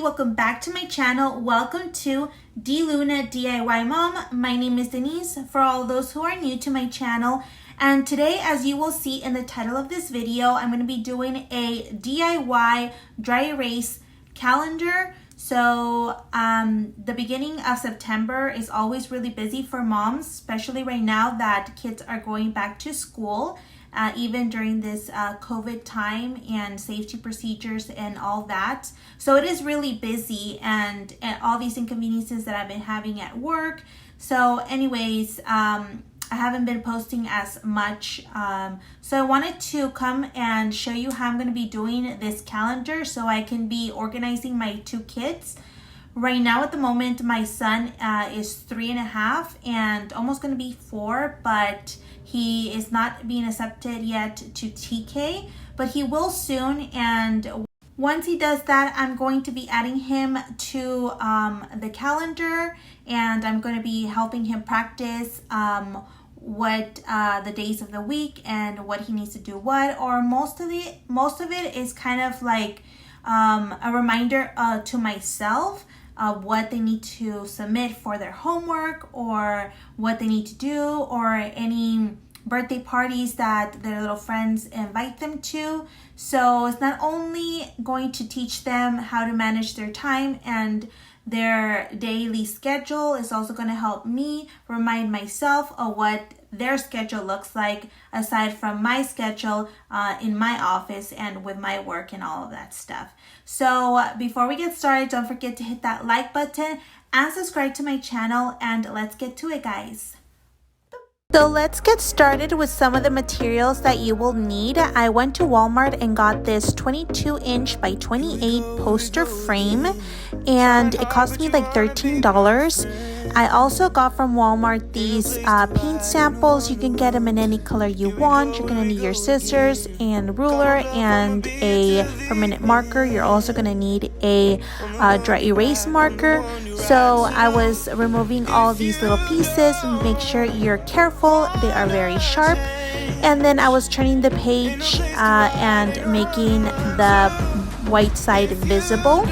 welcome back to my channel. Welcome to Luna DIY Mom. My name is Denise for all those who are new to my channel. And today, as you will see in the title of this video, I'm going to be doing a DIY dry erase calendar. So the beginning of September is always really busy for moms, especially right now that kids are going back to school. Even during this COVID time and safety procedures and all that. So it is really busy and all these inconveniences that I've been having at work. So anyways, I haven't been posting as much. So I wanted to come and show you how I'm going to be doing this calendar so I can be organizing my two kids. Right now at the moment, my son is 3.5 and almost going to be 4, but he is not being accepted yet to TK, but he will soon. And once he does that, I'm going to be adding him to the calendar, and I'm going to be helping him practice what the days of the week and what he needs to do what, or most of it is kind of like a reminder to myself what they need to submit for their homework, or what they need to do, or any birthday parties that their little friends invite them to. So it's not only going to teach them how to manage their time and their daily schedule, it's also going to help me remind myself of what their schedule looks like aside from my schedule in my office and with my work and all of that stuff. So before we get started, don't forget to hit that like button and subscribe to my channel, and let's get to it, guys. So let's get started with some of the materials that you will need. I went to Walmart and got this 22-inch by 28 poster frame, and it cost me like $13. I also got from Walmart these paint samples. You can get them in any color you want. You're going to need your scissors and ruler and a permanent marker. You're also going to need a dry erase marker. So I was removing all these little pieces. Make sure you're careful. They are very sharp. And then I was turning the page and making the white side visible.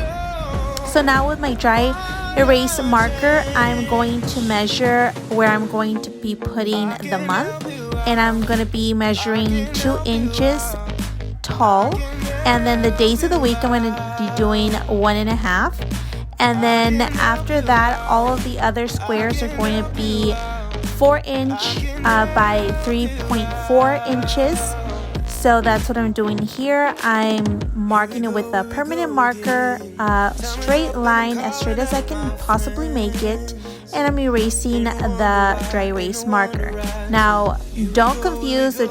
So now with my dry erase marker, I'm going to measure where I'm going to be putting the month, and I'm going to be measuring 2 inches tall, and then the days of the week I'm going to be doing 1.5, and then after that all of the other squares are going to be 4-inch by 3.4 inches. So that's what I'm doing here. I'm marking it with a permanent marker, straight line, as straight as I can possibly make it, and I'm erasing the dry erase marker. Now, don't confuse the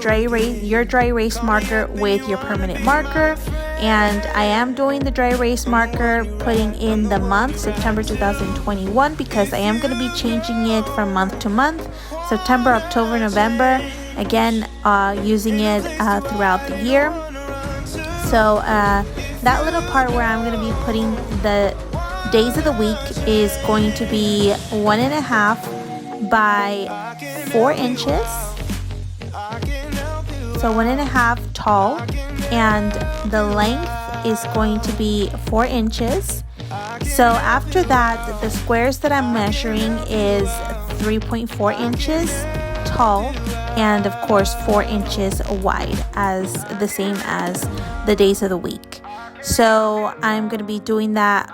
your dry erase marker with your permanent marker. And I am doing the dry erase marker, putting in the month, September 2021, because I am going to be changing it from month to month, September, October, November. Again, using it throughout the year. So that little part where I'm going to be putting the days of the week is going to be 1.5 by 4 inches. So 1.5 tall, and the length is going to be 4 inches. So after that, the squares that I'm measuring is 3.4 inches tall, and of course 4 inches wide, as the same as the days of the week. So I'm going to be doing that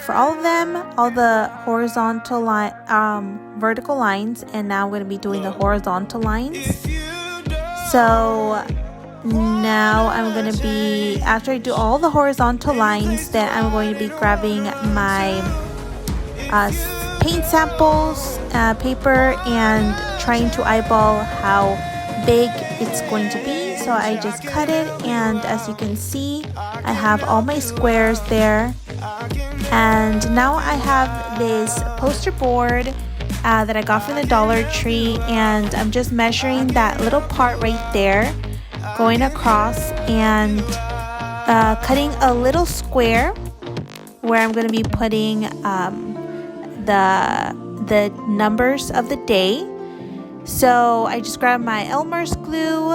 for all of them, all the horizontal vertical lines, and now I'm going to be doing the horizontal lines. So now I'm going to be, after I do all the horizontal lines, then I'm going to be grabbing my paint samples, paper, and trying to eyeball how big it's going to be. So I just cut it, and as you can see, I have all my squares there. And now I have this poster board that I got from the Dollar Tree, and I'm just measuring that little part right there, going across and cutting a little square where I'm going to be putting the numbers of the day. So I just grabbed my Elmer's glue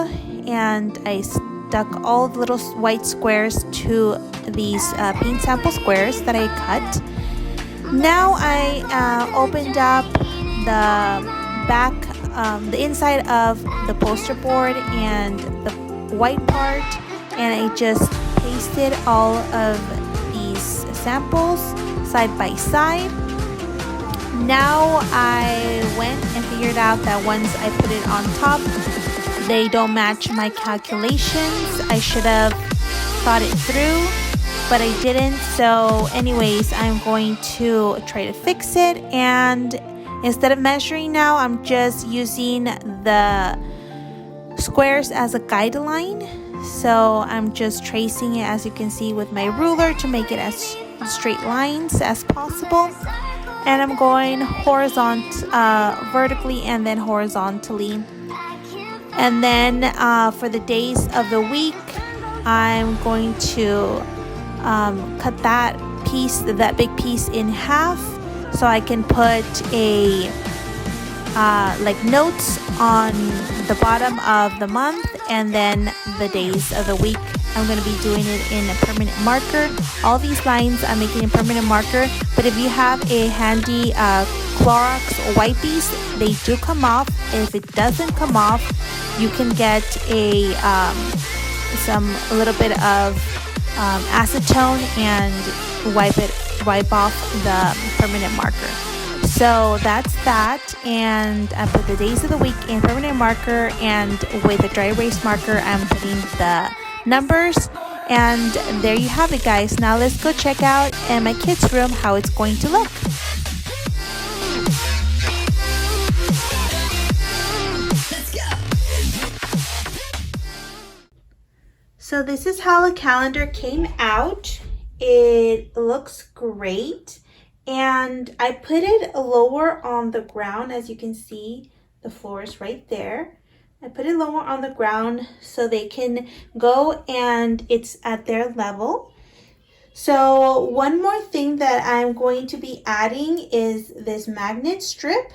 and I stuck all the little white squares to these paint sample squares that I cut. Now I opened up the back, the inside of the poster board and the white part, and I just pasted all of these samples side by side. Now I went and figured out that once I put it on top, they don't match my calculations. I should have thought it through, but I didn't. So anyways, I'm going to try to fix it, and instead of measuring now, I'm just using the squares as a guideline. So I'm just tracing it, as you can see, with my ruler to make it as straight lines as possible. And I'm going vertically and then horizontally. And then for the days of the week, I'm going to cut that big piece in half, so I can put a like notes on the bottom of the month, and then the days of the week. I'm going to be doing it in a permanent marker. All these lines I'm making in permanent marker, but if you have a handy Clorox wipies, they do come off. If it doesn't come off, you can get a little bit of acetone and wipe off the permanent marker. So that's that, and I put the days of the week in permanent marker, and with a dry erase marker I'm putting the numbers. And there you have it, guys. Now let's go check out in my kids' room how it's going to look. So this is how the calendar came out. It looks great, and I put it lower on the ground. As you can see, the floor is right there. I put it lower on the ground so they can go and it's at their level. So one more thing that I'm going to be adding is this magnet strip.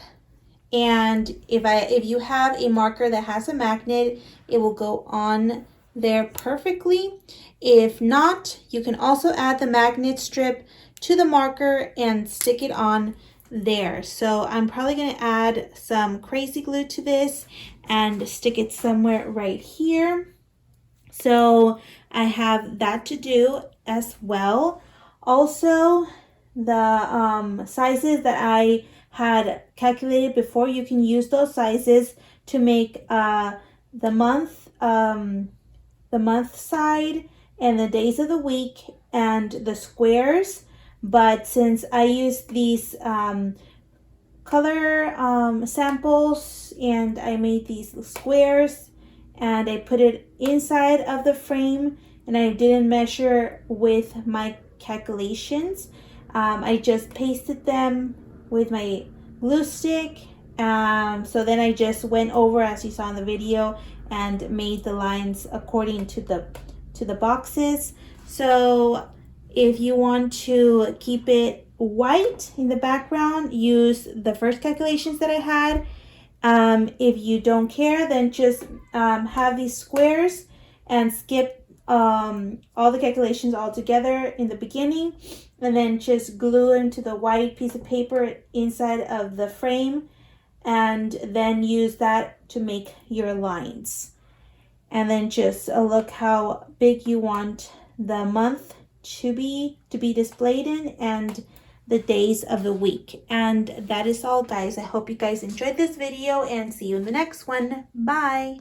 And if you have a marker that has a magnet, it will go on there perfectly. If not, you can also add the magnet strip to the marker and stick it on there. So I'm probably going to add some crazy glue to this and stick it somewhere right here. So I have that to do as well. Also, the sizes that I had calculated before, you can use those sizes to make the month side and the days of the week and the squares. But since I used these color samples and I made these squares and I put it inside of the frame and I didn't measure with my calculations, I just pasted them with my glue stick. So then I just went over, as you saw in the video, and made the lines according to the boxes. So if you want to keep it white in the background, use the first calculations that I had. If you don't care, then just have these squares and skip all the calculations all together in the beginning, and then just glue into the white piece of paper inside of the frame, and then use that to make your lines. And then just look how big you want the month to be displayed in, and the days of the week. And that is all, guys. I hope you guys enjoyed this video, and see you in the next one. Bye.